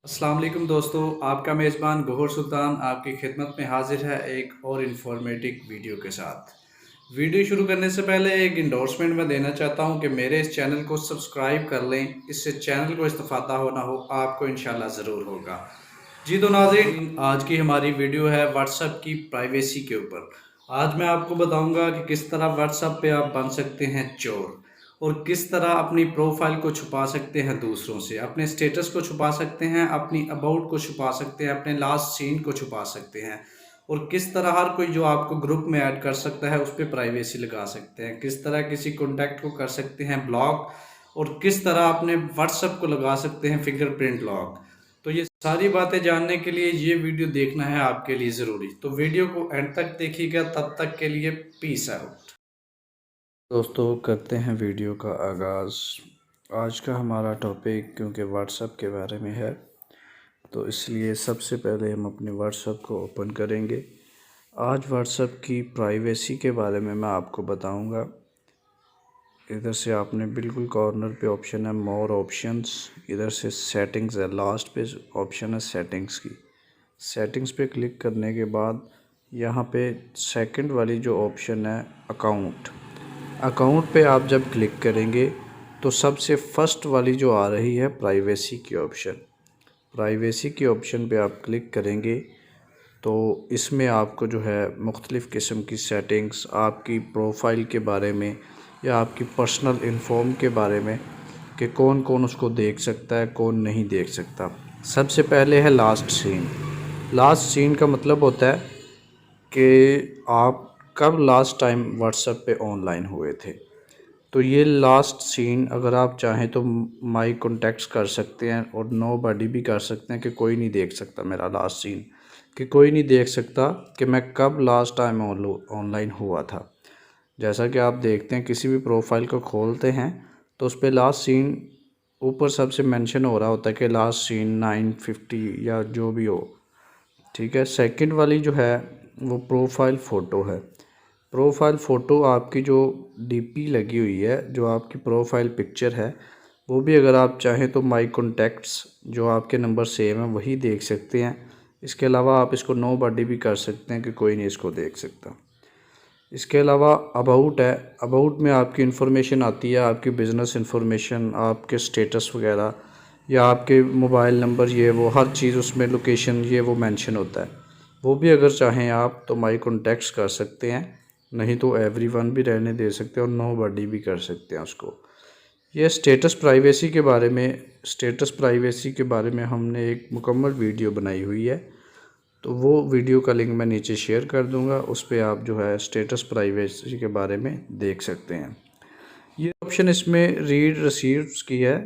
अस्सलाम वालेकुम दोस्तों, आपका मेज़बान गौहर सुल्तान आपकी खिदमत में हाजिर है एक और इन्फॉर्मेटिव वीडियो के साथ। वीडियो शुरू करने से पहले एक इंडोर्समेंट मैं देना चाहता हूं कि मेरे इस चैनल को सब्सक्राइब कर लें, इससे चैनल को इस्तेफादा हो ना हो आपको इंशाल्लाह ज़रूर होगा। जी तो नाज़रीन, आज की हमारी वीडियो है व्हाट्सएप की प्राइवेसी के ऊपर। आज मैं आपको बताऊंगा कि किस तरह व्हाट्सएप पे आप बन सकते हैं चोर और किस तरह अपनी प्रोफाइल को छुपा सकते हैं दूसरों से, अपने स्टेटस को छुपा सकते हैं, अपनी अबाउट को छुपा सकते हैं, अपने लास्ट सीन को छुपा सकते हैं और किस तरह हर कोई जो आपको ग्रुप में ऐड कर सकता है उस पर प्राइवेसी लगा सकते हैं, किस तरह किसी कॉन्टैक्ट को कर सकते हैं ब्लॉक और किस तरह अपने व्हाट्सएप को लगा सकते हैं फिंगरप्रिंट लॉक। तो ये सारी बातें जानने के लिए ये वीडियो देखना है आपके लिए ज़रूरी, तो वीडियो को एंड तक देखिएगा। तब तक के लिए पीस आउट। दोस्तों, करते हैं वीडियो का आगाज़। आज का हमारा टॉपिक क्योंकि व्हाट्सएप के बारे में है तो इसलिए सबसे पहले हम अपने व्हाट्सएप को ओपन करेंगे। आज व्हाट्सएप की प्राइवेसी के बारे में मैं आपको बताऊंगा। इधर से आपने बिल्कुल कॉर्नर पे ऑप्शन है मोर ऑप्शंस, इधर से सेटिंग्स है, लास्ट पे ऑप्शन है सेटिंग्स की। सेटिंग्स पे क्लिक करने के बाद यहाँ पे सेकंड वाली जो ऑप्शन है अकाउंट पे आप जब क्लिक करेंगे तो सबसे फर्स्ट वाली जो आ रही है प्राइवेसी की ऑप्शन पे आप क्लिक करेंगे तो इसमें आपको जो है मुख्तलिफ़ किस्म की सेटिंग्स आपकी प्रोफाइल के बारे में या आपकी पर्सनल इन्फॉर्म के बारे में कि कौन कौन उसको देख सकता है कौन नहीं देख सकता। सबसे पहले है लास्ट सीन का मतलब होता है कि आप कब लास्ट टाइम व्हाट्सएप पे ऑनलाइन हुए थे। तो ये लास्ट सीन अगर आप चाहें तो माई कॉन्टैक्ट्स कर सकते हैं और नो बॉडी भी कर सकते हैं कि कोई नहीं देख सकता मेरा लास्ट सीन, कि कोई नहीं देख सकता कि मैं कब लास्ट टाइम ऑनलाइन हुआ था। जैसा कि आप देखते हैं किसी भी प्रोफाइल को खोलते हैं तो उस पर लास्ट सीन ऊपर सबसे मेंशन हो रहा होता है कि लास्ट सीन 950 या जो भी हो। ठीक है, सेकंड वाली जो है वो प्रोफाइल फ़ोटो है। प्रोफाइल फ़ोटो आपकी जो डीपी लगी हुई है, जो आपकी प्रोफाइल पिक्चर है, वो भी अगर आप चाहें तो माई कॉन्टैक्ट्स जो आपके नंबर सेम है वही देख सकते हैं। इसके अलावा आप इसको नो बॉडी भी कर सकते हैं कि कोई नहीं इसको देख सकता। इसके अलावा अबाउट है, अबाउट में आपकी इन्फॉर्मेशन आती है, आपकी बिज़नेस इन्फॉर्मेशन, आपके स्टेटस वगैरह या आपके मोबाइल नंबर, ये वो हर चीज़ उसमें, लोकेशन ये वो मेंशन होता है। वो भी अगर चाहें आप तो माई कॉन्टैक्ट्स कर सकते हैं, नहीं तो एवरीवन भी रहने दे सकते हैं और नो बॉडी भी कर सकते हैं उसको। ये स्टेटस प्राइवेसी के बारे में हमने एक मुकम्मल वीडियो बनाई हुई है, तो वो वीडियो का लिंक मैं नीचे शेयर कर दूंगा, उस पर आप जो है स्टेटस प्राइवेसी के बारे में देख सकते हैं। ये ऑप्शन इसमें रीड रिसीव्स की है,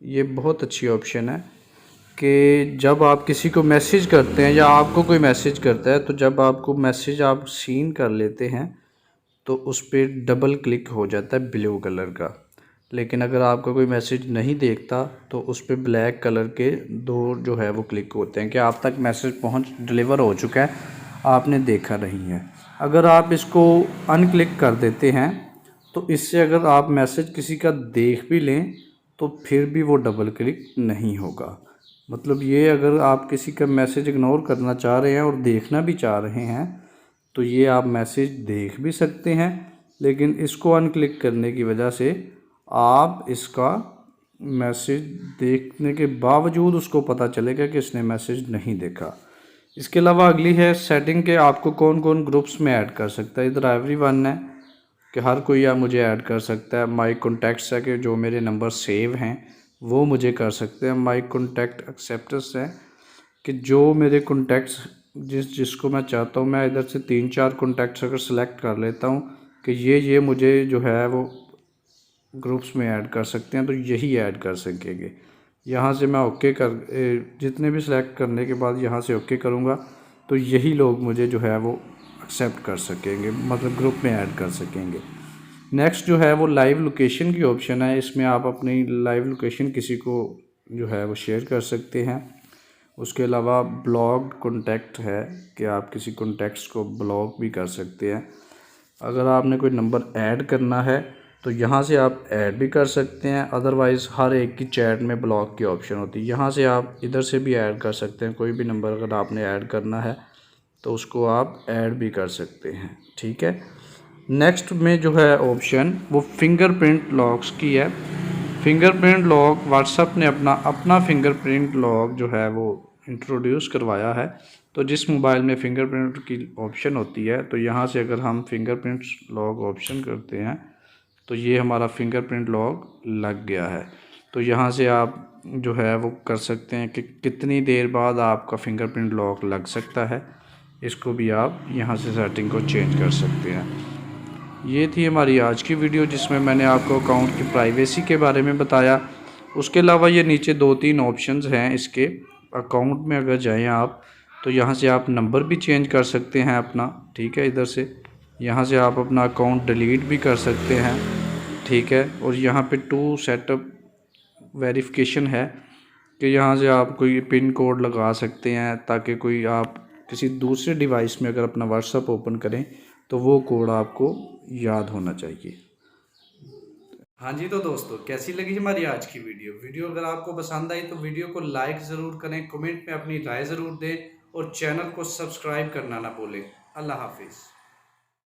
ये बहुत अच्छी ऑप्शन है कि जब आप किसी को मैसेज करते हैं या आपको कोई मैसेज करता है तो जब आपको मैसेज आप सीन कर लेते हैं तो उस पर डबल क्लिक हो जाता है ब्लू कलर का। लेकिन अगर आपका कोई मैसेज नहीं देखता तो उस पर ब्लैक कलर के दो जो है वो क्लिक होते हैं कि आप तक मैसेज डिलीवर हो चुका है, आपने देखा नहीं है। अगर आप इसको अनक्लिक कर देते हैं तो इससे अगर आप मैसेज किसी का देख भी लें तो फिर भी वो डबल क्लिक नहीं होगा। मतलब ये अगर आप किसी का मैसेज इग्नोर करना चाह रहे हैं और देखना भी चाह रहे हैं तो ये आप मैसेज देख भी सकते हैं, लेकिन इसको अनक्लिक करने की वजह से आप इसका मैसेज देखने के बावजूद उसको पता चलेगा कि इसने मैसेज नहीं देखा। इसके अलावा अगली है सेटिंग के आपको कौन कौन ग्रुप्स में ऐड कर सकता है। इधर एवरीवन है कि हर कोई या मुझे ऐड कर सकता है। माई कॉन्टैक्ट्स है कि जो मेरे नंबर सेव हैं वो मुझे कर सकते हैं। माई कॉन्टैक्ट एक्सेप्टेंस है कि जो मेरे कॉन्टैक्ट्स जिसको मैं चाहता हूँ, मैं इधर से 3-4 कॉन्टैक्ट्स अगर सेलेक्ट कर लेता हूँ कि ये मुझे जो है वो ग्रुप्स में ऐड कर सकते हैं तो यही ऐड कर सकेंगे। यहाँ से मैं ओके जितने भी सिलेक्ट करने के बाद यहाँ से ओके करूँगा तो यही लोग मुझे जो है वो एक्सेप्ट कर सकेंगे, मतलब ग्रुप में ऐड कर सकेंगे। नेक्स्ट जो है वो लाइव लोकेशन की ऑप्शन है, इसमें आप अपनी लाइव लोकेशन किसी को जो है वो शेयर कर सकते हैं। उसके अलावा ब्लॉक्ड कॉन्टैक्ट है कि आप किसी कॉन्टैक्ट्स को ब्लॉक भी कर सकते हैं। अगर आपने कोई नंबर ऐड करना है तो यहाँ से आप ऐड भी कर सकते हैं, अदरवाइज़ हर एक की चैट में ब्लॉक की ऑप्शन होती है। यहाँ से आप इधर से भी ऐड कर सकते हैं, कोई भी नंबर अगर आपने ऐड करना है तो उसको आप ऐड भी कर सकते हैं, ठीक है। नेक्स्ट में जो है ऑप्शन वो फिंगरप्रिंट लॉक्स की है। फिंगरप्रिंट लॉक व्हाट्सएप ने अपना फिंगरप्रिंट लॉक जो है वो इंट्रोड्यूस करवाया है। तो जिस मोबाइल में फ़िंगरप्रिंट की ऑप्शन होती है, तो यहाँ से अगर हम फिंगरप्रिंट लॉक ऑप्शन करते हैं तो ये हमारा फिंगरप्रिंट लॉक लग गया है। तो यहाँ से आप जो है वो कर सकते हैं कि कितनी देर बाद आपका फिंगरप्रिंट लॉक लग सकता है, इसको भी आप यहाँ से सेटिंग को चेंज कर सकते हैं। ये थी हमारी आज की वीडियो जिसमें मैंने आपको अकाउंट की प्राइवेसी के बारे में बताया। उसके अलावा ये नीचे 2-3 ऑप्शंस हैं इसके। अकाउंट में अगर जाएं आप तो यहाँ से आप नंबर भी चेंज कर सकते हैं अपना, ठीक है। इधर से यहाँ से आप अपना अकाउंट डिलीट भी कर सकते हैं, ठीक है। और यहाँ पे 2 सेटअप वेरिफिकेशन है कि यहाँ से आप कोई पिन कोड लगा सकते हैं ताकि कोई आप किसी दूसरे डिवाइस में अगर अपना व्हाट्सएप ओपन करें तो वो कोड आपको याद होना चाहिए। हाँ जी, तो दोस्तों कैसी लगी हमारी आज की वीडियो अगर आपको पसंद आई तो वीडियो को लाइक ज़रूर करें, कमेंट में अपनी राय ज़रूर दें और चैनल को सब्सक्राइब करना ना भूलें। अल्लाह हाफिज़।